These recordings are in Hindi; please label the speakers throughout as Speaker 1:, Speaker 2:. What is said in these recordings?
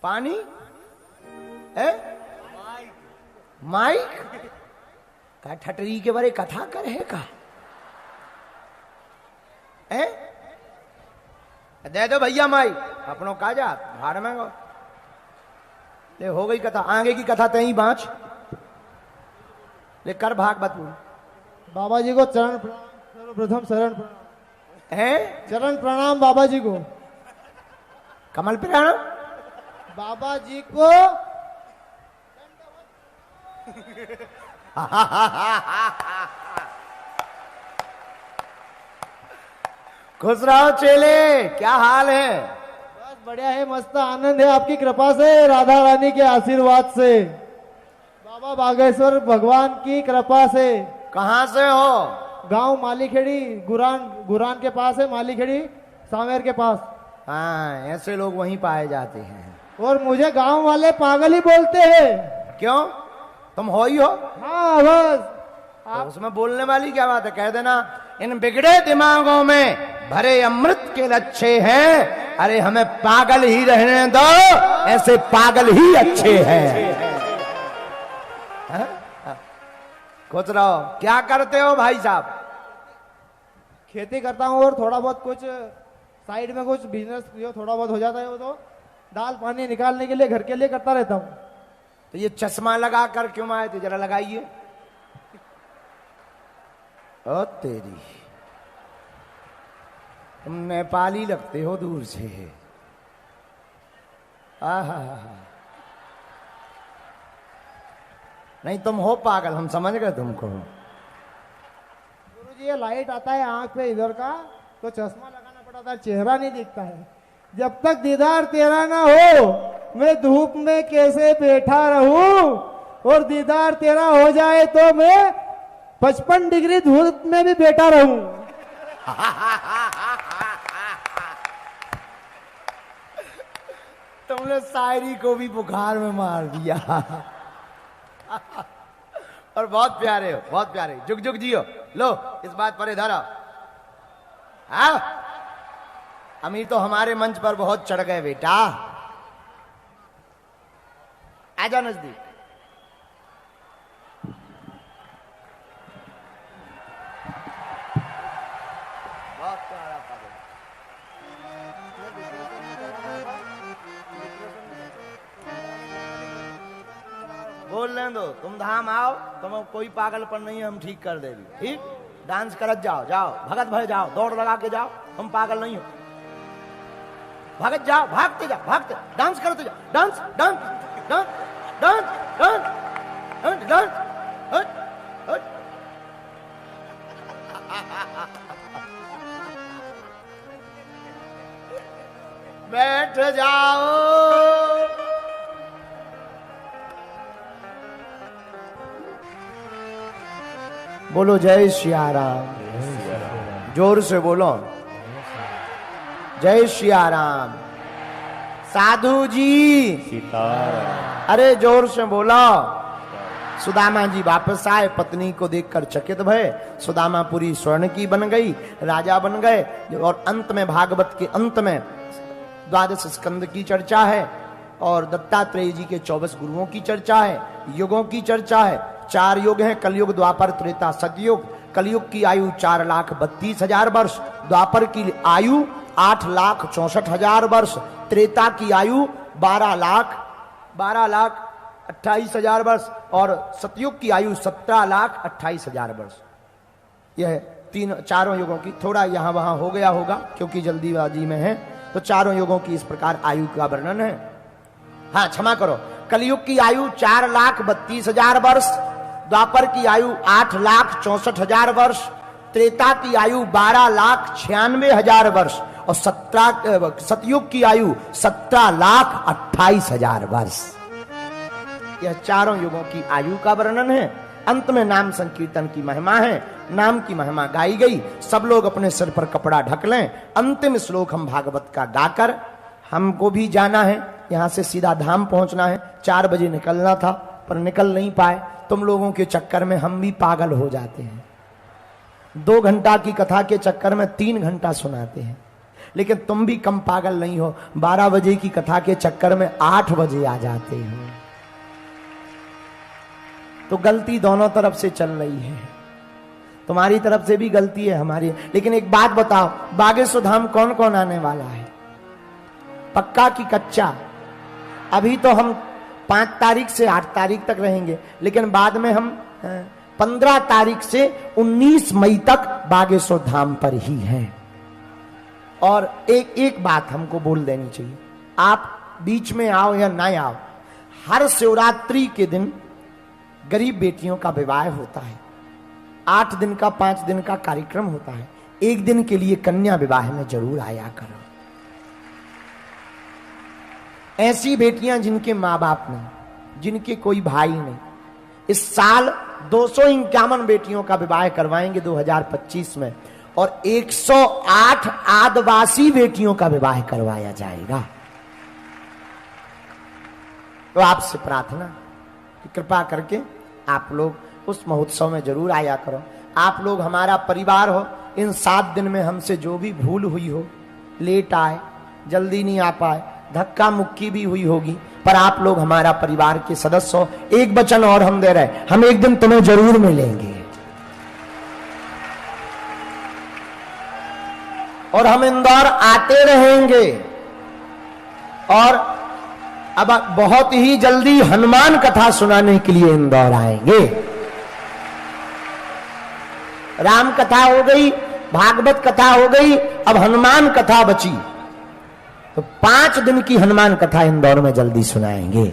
Speaker 1: पानी है माइक का ठटरी के बारे कथा करे का है? दे दो भैया माइक अपनों का जा भाड़ में ले हो गई कथा। आगे की कथा तई बाँच ले कर भाग बतू।
Speaker 2: बाबा जी को चरण प्रणाम, सर्वप्रथम शरण प्रणाम
Speaker 1: है
Speaker 2: चरण प्रणाम बाबा जी को।
Speaker 1: कमल प्रणाम
Speaker 2: बाबा जी को
Speaker 1: खुश रहो चेले, क्या हाल है?
Speaker 2: बस बढ़िया है, मस्त आनंद है आपकी कृपा से, राधा रानी के आशीर्वाद से, बाबा बागेश्वर भगवान की कृपा से।
Speaker 1: कहाँ से हो?
Speaker 2: गांव मालीखेड़ी, गुरान के पास है, मालीखेड़ी सामेर के पास।
Speaker 1: हाँ ऐसे लोग वहीं पाए जाते हैं।
Speaker 2: और मुझे गांव वाले पागल ही बोलते हैं।
Speaker 1: क्यों? तुम हो ही हो।
Speaker 2: हाँ बस
Speaker 1: तो उसमें बोलने वाली क्या बात है? कह देना इन बिगड़े दिमागों में भरे अमृत के लच्छे हैं, अरे हमें पागल ही रहने दो, ऐसे पागल ही अच्छे हैं। खुश रहो। क्या करते हो भाई साहब?
Speaker 2: खेती करता हूँ और थोड़ा बहुत कुछ साइड में कुछ बिजनेस जो थोड़ा बहुत हो जाता है वो तो दाल पानी निकालने के लिए घर के लिए करता रहता हूँ।
Speaker 1: तो ये चश्मा लगा कर क्यों आए थे? जरा लगाइए। ओ तेरी, तुम नेपाली लगते हो दूर से। आहा नहीं तुम हो पागल, हम समझ गए तुमको।
Speaker 2: गुरुजी ये लाइट आता है आंख पे इधर का तो चश्मा लगाना पड़ता है, चेहरा नहीं दिखता है। जब तक दीदार तेरा ना हो मैं धूप में कैसे बैठा रहूं, और दीदार तेरा हो जाए तो मैं 55 डिग्री धूप में भी बैठा रहूं।
Speaker 1: तुमने शायरी को भी बुखार में मार दिया। और बहुत प्यारे हो, बहुत प्यारे। जुग जुग जियो। लो इस बात पर इधर आओ। हाँ अमीर तो हमारे मंच पर बहुत चढ़ गए बेटा, आजा नजदीक। बहुत प्यारा पागल। बोलने दो, तुम धाम आओ, तुम कोई पागलपन नहीं है, हम ठीक कर देंगे। ठीक डांस करत जाओ, जाओ भगत भय जाओ, दौड़ लगा के जाओ, तुम पागल नहीं हो। भगत जाओ, भागते जाओ, भागते डांस करते जाओ, dance dance dance dance dance dance dance. बैठ जाओ। बोलो जय सिया राम। जोर से बोलो जय सिया राम। साधु जी सीताराम। अरे जोर से बोलो। सुदामा जी वापस आए, पत्नी को देखकर चकित भय। सुदामा पूरी स्वर्ण की बन गई, राजा बन गए। और अंत में भागवत के अंत में 12 स्कंद की चर्चा है, और दत्तात्रेय जी के 24 गुरुओं की चर्चा है, युगों की चर्चा है। 4 युग हैं, कलयुग द्वापर त्रेता सतयुग। कलयुग की आयु 4,32,000 वर्ष, द्वापर की आयु 8,64,000 वर्ष, त्रेता की आयु 12,28,000 वर्ष, और सतयुग की आयु 17,28,000 वर्ष। यह चारों युगों की, थोड़ा यहाँ वहां हो गया होगा क्योंकि जल्दीबाजी में है, तो चारों युगों की इस प्रकार आयु का वर्णन है। हाँ क्षमा करो, कलयुग की आयु 4,32,000 वर्ष, द्वापर की आयु 8,64,000 वर्ष, त्रेता की आयु 12,96,000 वर्ष, और सतयुग की आयु 17,28,000 वर्ष। यह चारों युगों की आयु का वर्णन है। अंत में नाम संकीर्तन की महिमा है, नाम की महिमा गाई गई। सब लोग अपने सिर पर कपड़ा ढक लें। अंतिम श्लोक हम भागवत का गाकर, हमको भी जाना है, यहाँ से सीधा धाम पहुंचना है। 4 बजे निकलना था पर निकल नहीं पाए। तुम लोगों के चक्कर में हम भी पागल हो जाते हैं। 2 घंटा की कथा के चक्कर में 3 घंटा सुनाते हैं। लेकिन तुम भी कम पागल नहीं हो, 12 बजे की कथा के चक्कर में 8 बजे आ जाते हो। तो गलती दोनों तरफ से चल रही है, तुम्हारी तरफ से भी गलती है, हमारी। लेकिन एक बात बताओ, बागेश्वर धाम कौन कौन आने वाला है? पक्का कि कच्चा? अभी तो हम 5 तारीख से 8 तारीख तक रहेंगे, लेकिन बाद में हम 15 तारीख से 19 मई तक बागेश्वर धाम पर ही हैं। और एक बात हमको बोल देनी चाहिए, आप बीच में आओ या ना आओ, हर शिवरात्रि के दिन गरीब बेटियों का विवाह होता है। 8 दिन का 5 दिन का कार्यक्रम होता है। एक दिन के लिए कन्या विवाह में जरूर आया करो। ऐसी बेटियां जिनके माँ बाप नहीं, जिनके कोई भाई नहीं। इस साल 251 बेटियों का विवाह करवाएंगे 2025 में, और 108 आदिवासी बेटियों का विवाह करवाया जाएगा। तो आपसे प्रार्थना कि कृपा करके आप लोग उस महोत्सव में जरूर आया करो। आप लोग हमारा परिवार हो। इन 7 दिन में हमसे जो भी भूल हुई हो, लेट आए, जल्दी नहीं आ पाए, धक्का मुक्की भी हुई होगी, पर आप लोग हमारा परिवार के सदस्य हो। एक वचन और हम दे रहे, हम एक दिन तुम्हें जरूर मिलेंगे और हम इंदौर आते रहेंगे। और अब बहुत ही जल्दी हनुमान कथा सुनाने के लिए इंदौर आएंगे। राम कथा हो गई, भागवत कथा हो गई, अब हनुमान कथा बची। तो 5 दिन की हनुमान कथा इंदौर में जल्दी सुनाएंगे।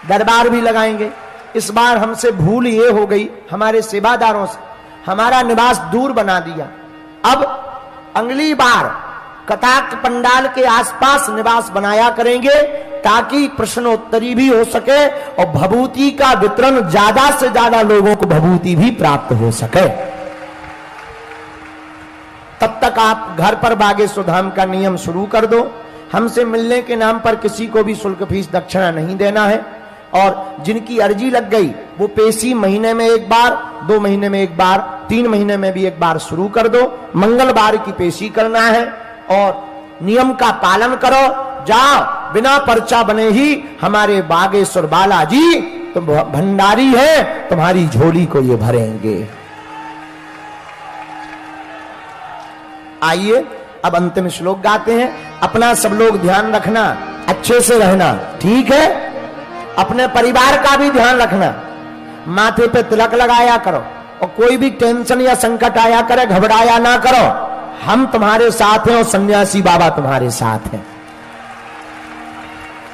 Speaker 1: दरबार भी लगाएंगे। इस बार हमसे भूल ये हो गई, हमारे सेवादारों से हमारा निवास दूर बना दिया। अब अगली बार कथा पंडाल के आसपास निवास बनाया करेंगे, ताकि प्रश्नोत्तरी भी हो सके और भभूति का वितरण, ज्यादा से ज्यादा लोगों को भभूति भी प्राप्त हो सके। तब तक आप घर पर बागेश्वर धाम का नियम शुरू कर दो। हमसे मिलने के नाम पर किसी को भी शुल्क फीस दक्षिणा नहीं देना है। और जिनकी अर्जी लग गई वो पेशी महीने में एक बार, 2 महीने में एक बार, 3 महीने में भी एक बार शुरू कर दो। मंगलवार की पेशी करना है और नियम का पालन करो। जाओ, बिना पर्चा बने ही हमारे बागेश्वर बालाजी तो भंडारी है, तुम्हारी झोली को ये भरेंगे। आइए अब अंतिम श्लोक गाते हैं। अपना सब लोग ध्यान रखना, अच्छे से रहना, ठीक है? अपने परिवार का भी ध्यान रखना। माथे पे तिलक लगाया करो और कोई भी टेंशन या संकट आया करे घबराया ना करो। हम तुम्हारे साथ हैं और सन्यासी बाबा तुम्हारे साथ हैं।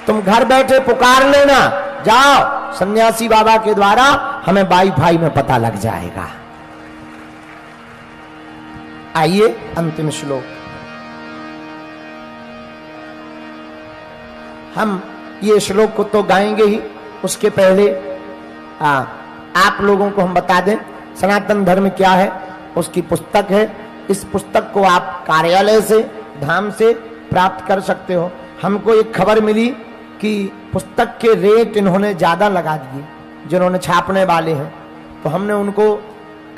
Speaker 1: तुम घर बैठे पुकार लेना, जाओ सन्यासी बाबा के द्वारा हमें वाईफाई में पता लग जाएगा। आइए अंतिम श्लोक। हम ये श्लोक को तो गाएंगे ही, उसके पहले आप लोगों को हम बता दें सनातन धर्म क्या है। उसकी पुस्तक है। इस पुस्तक को आप कार्यालय से, धाम से प्राप्त कर सकते हो। हमको एक खबर मिली कि पुस्तक के रेट इन्होंने ज्यादा लगा दिए, जिन्होंने छापने वाले हैं। तो हमने उनको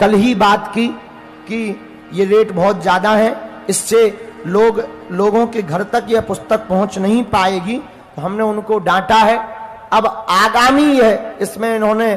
Speaker 1: कल ही बात की कि ये रेट बहुत ज्यादा है, इससे लोगों के घर तक यह पुस्तक पहुंच नहीं पाएगी। तो हमने उनको डांटा है। अब आगामी है, इसमें इन्होंने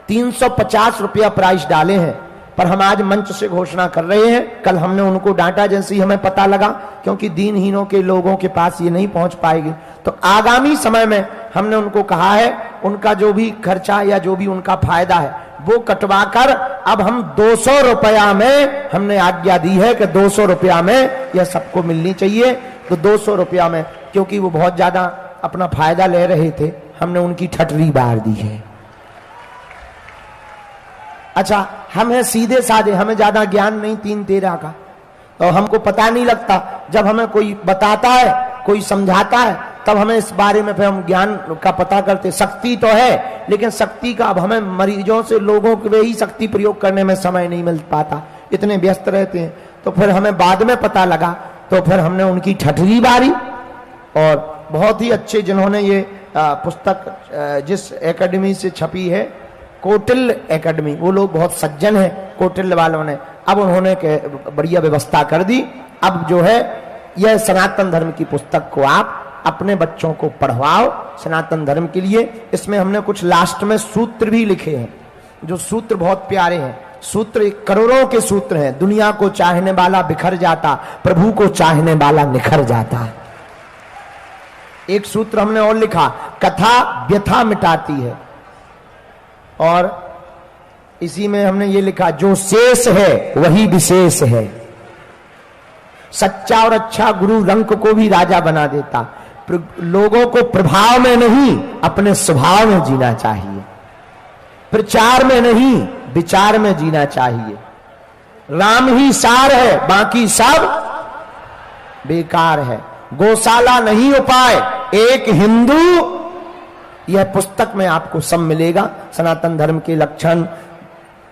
Speaker 1: 350 रुपया प्राइस डाले हैं, पर हम आज मंच से घोषणा कर रहे हैं। कल हमने उनको डांटा जैसे ही हमें पता लगा, क्योंकि दीनहीनों के लोगों के पास ये नहीं पहुंच पाएगी। तो आगामी समय में हमने उनको कहा है, उनका जो भी खर्चा या जो भी उनका फायदा है वो कटवाकर अब हम 200 रुपया में हमने आज्ञा दी है कि 200 रुपया में यह सबको मिलनी चाहिए। तो 200 रुपया में, क्योंकि वो बहुत ज्यादा अपना फायदा ले रहे थे, हमने उनकी ठटरी बार दी है। अच्छा, हम हैं सीधे साधे, हमें ज्यादा ज्ञान नहीं 3-13 का, और हमको पता नहीं लगता। जब हमें कोई बताता है, कोई समझाता है, तब हमें इस बारे में फिर हम ज्ञान का पता करते। शक्ति तो है, लेकिन शक्ति का अब हमें मरीजों से, लोगों के ही शक्ति प्रयोग करने में समय नहीं मिल पाता, इतने व्यस्त रहते हैं। तो फिर हमें बाद में पता लगा, तो फिर हमने उनकी ठठरी बारी। और बहुत ही अच्छे जिन्होंने ये पुस्तक जिस एकेडमी से छपी है, कोटिल एकेडमी, वो लोग बहुत सज्जन हैं कोटिल वालों ने। अब उन्होंने बढ़िया व्यवस्था कर दी। अब जो है यह सनातन धर्म की पुस्तक को आप अपने बच्चों को पढ़वाओ सनातन धर्म के लिए। इसमें हमने कुछ लास्ट में सूत्र भी लिखे हैं, जो सूत्र बहुत प्यारे हैं। सूत्र करोड़ों के सूत्र हैं। दुनिया को चाहने वाला बिखर जाता, प्रभु को चाहने वाला निखर जाता है। एक सूत्र हमने और लिखा, कथा व्यथा मिटाती है। और इसी में हमने ये लिखा, जो शेष है वही विशेष है। सच्चा और अच्छा गुरु रंक को भी राजा बना देता। लोगों को प्रभाव में नहीं अपने स्वभाव में जीना चाहिए, प्रचार में नहीं विचार में जीना चाहिए। राम ही सार है, बाकी सब बेकार है। गौशाला नहीं उपाय, एक हिंदू। यह पुस्तक में आपको सब मिलेगा। सनातन धर्म के लक्षण,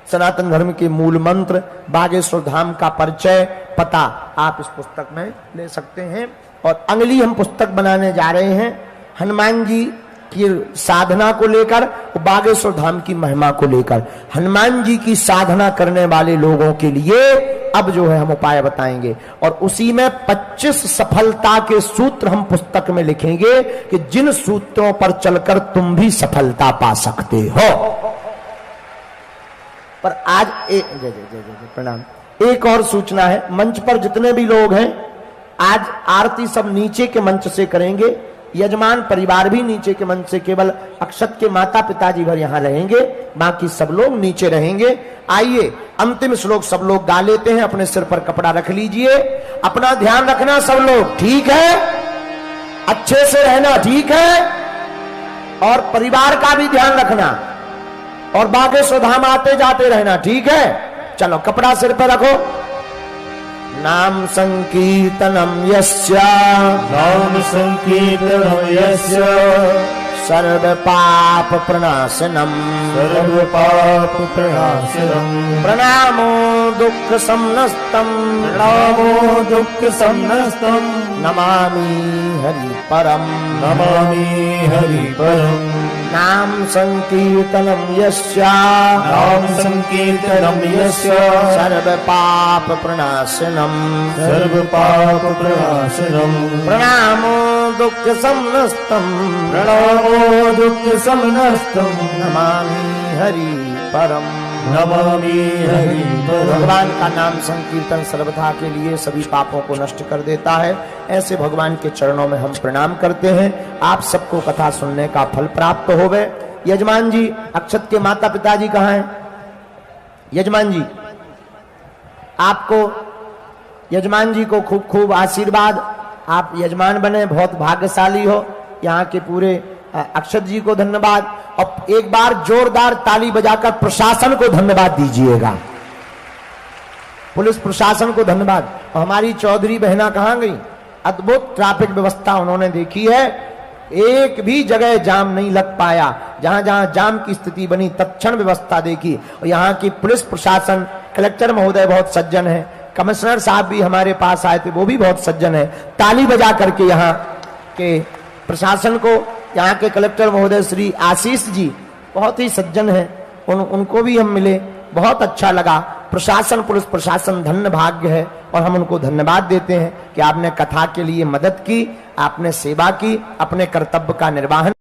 Speaker 1: सनातन धर्म के मूल मंत्र, बागेश्वर धाम का परिचय, पता आप इस पुस्तक में ले सकते हैं। और अगली हम पुस्तक बनाने जा रहे हैं हनुमान जी की साधना को लेकर और बागेश्वर धाम की महिमा को लेकर। हनुमान जी की साधना करने वाले लोगों के लिए अब जो है हम उपाय बताएंगे। और उसी में 25 सफलता के सूत्र हम पुस्तक में लिखेंगे कि जिन सूत्रों पर चलकर तुम भी सफलता पा सकते हो। पर आज प्रणाम, एक और सूचना है। मंच पर जितने भी लोग हैं, आज आरती सब नीचे के मंच से करेंगे। यजमान परिवार भी नीचे के मंच से, केवल अक्षत के माता पिताजी भर यहाँ रहेंगे, बाकी सब लोग नीचे रहेंगे। आइए अंतिम श्लोक सब लोग गा लेते हैं। अपने सिर पर कपड़ा रख लीजिए। अपना ध्यान रखना सब लोग, ठीक है? अच्छे से रहना, ठीक है? और परिवार का भी ध्यान रखना और बागेश्वर धाम आते जाते रहना, ठीक है? चलो कपड़ा सिर पर रखो। नाम संकीर्तनम यस्य,
Speaker 3: नाम संकीर्तनम यस्य,
Speaker 1: सर्व पाप प्रणाशनम,
Speaker 3: सर्व पाप प्रणाशनम,
Speaker 1: प्रणामो दुख समनस्तम,
Speaker 3: प्रणामो दुख समनस्तम,
Speaker 1: नमामि हरि परम,
Speaker 3: नमामि हरि परम।
Speaker 1: नाम संकीर्तनम यस्य,
Speaker 3: नाम संकीर्तनम यस्य,
Speaker 1: सर्व पाप प्रणाशनम,
Speaker 3: सर्व पाप प्रणाशनम,
Speaker 1: प्रणामो दुख समनस्तम,
Speaker 3: प्रणामो दुख समनस्तम,
Speaker 1: नमामि हरि परम,
Speaker 3: नमामि हरि परम।
Speaker 1: भगवान का नाम संकीर्तन सर्वथा के लिए सभी पापों को नष्ट कर देता है। ऐसे भगवान के चरणों में हम प्रणाम करते हैं। आप सबको कथा सुनने का फल प्राप्त होवे। यजमान जी, अक्षत के माता पिताजी कहाँ हैं? यजमान जी, आपको यजमान जी को खूब खूब आशीर्वाद। आप यजमान बने, बहुत भाग्यशाली हो। यहाँ के पूरे अक्षत जी को धन्यवाद। और एक बार जोरदार ताली बजाकर प्रशासन को धन्यवाद दीजिएगा। पुलिस प्रशासन को धन्यवाद। और हमारी चौधरी बहना कहाँ गई? अद्भुत ट्रैफिक व्यवस्था उन्होंने देखी है। एक भी जगह जाम नहीं लग पाया। जहां जहां जाम की स्थिति बनी तत्क्षण व्यवस्था देखी। और यहाँ की पुलिस प्रशासन, कलेक्टर महोदय बहुत सज्जन है, कमिश्नर साहब भी हमारे पास आए थे, वो भी बहुत सज्जन है। ताली बजा करके यहाँ के प्रशासन को, यहाँ के कलेक्टर महोदय श्री आशीष जी बहुत ही सज्जन है, उनको भी हम मिले, बहुत अच्छा लगा। प्रशासन, पुलिस प्रशासन धन्य भाग्य है। और हम उनको धन्यवाद देते हैं कि आपने कथा के लिए मदद की, आपने सेवा की, अपने कर्तव्य का निर्वहन